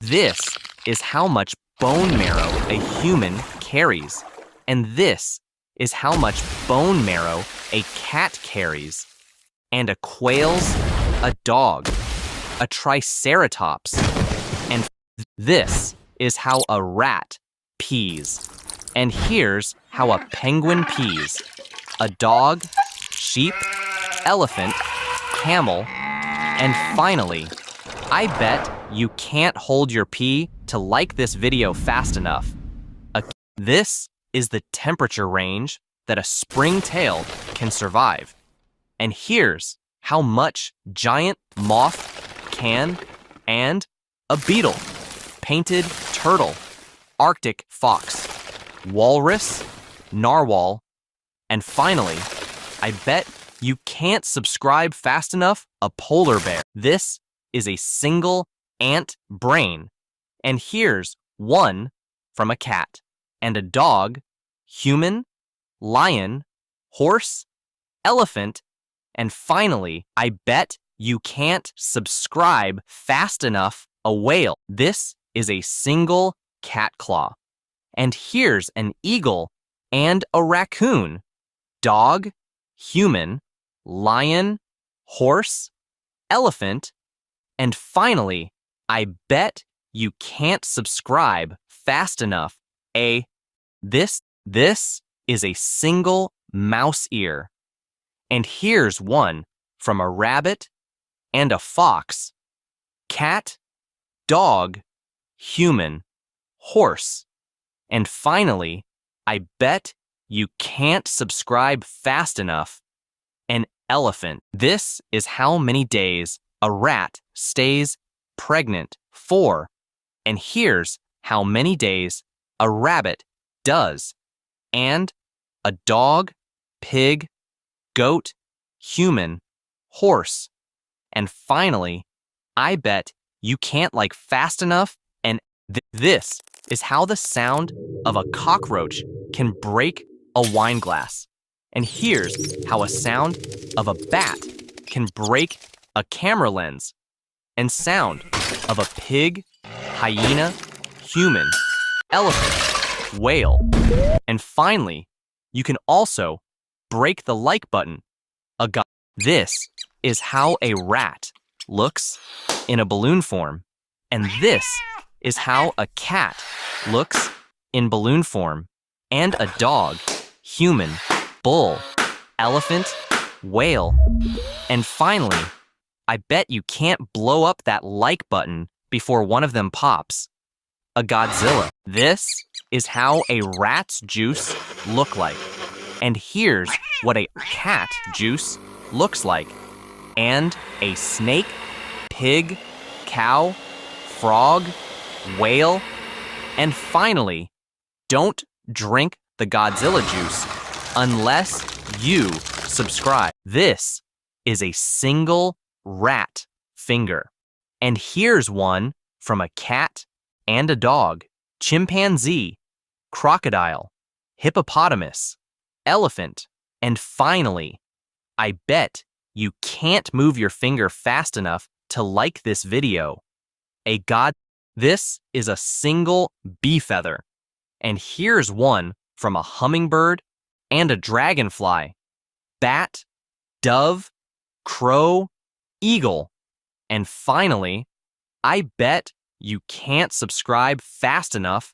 This is how much bone marrow a human carries. And this is how much bone marrow a cat carries. And a quail's a dog, a triceratops. And this is how a rat pees. And here's how a penguin pees. A dog, sheep, elephant, camel, and finally, I bet you can't hold your pee to like this video fast enough. This is the temperature range that a springtail can survive. And here's how much giant moth can, and a beetle, painted turtle, Arctic fox, walrus, narwhal, and finally, I bet you can't subscribe fast enough, a polar bear. This is a single ant brain. And here's one from a cat and a dog, human, lion, horse, elephant, and finally, I bet you can't subscribe fast enough, a whale. This is a single cat claw. And here's an eagle and a raccoon, dog, human, lion, horse, elephant, and finally, I bet you can't subscribe fast enough, this is a single mouse ear. And here's one from a rabbit and a fox, cat, dog, human, horse. And finally, I bet you can't subscribe fast enough, an elephant. This is how many days a rat stays pregnant for. And here's how many days a rabbit does. And a dog, pig, goat, human, horse. And finally, I bet you can't like fast enough, and this is how the sound of a cockroach can break a wine glass. And here's how a sound of a bat can break a camera lens. And sound of a pig, hyena, human, elephant, whale. And finally, you can also break the like button. This is how a rat looks in a balloon form. And this is how a cat looks in balloon form. And a dog, human, bull, elephant, whale. And finally, I bet you can't blow up that like button before one of them pops. A Godzilla. This is how a rat's juice look like. And here's what a cat juice looks like. And a snake, pig, cow, frog, whale. And finally, don't drink the Godzilla juice unless you subscribe. This is a single rat finger. And here's one from a cat and a dog, chimpanzee, crocodile, hippopotamus, elephant, and finally, I bet you can't move your finger fast enough to like this video. This is a single bee feather. And here's one from a hummingbird and a dragonfly, bat, dove, crow, eagle. And finally, I bet you can't subscribe fast enough,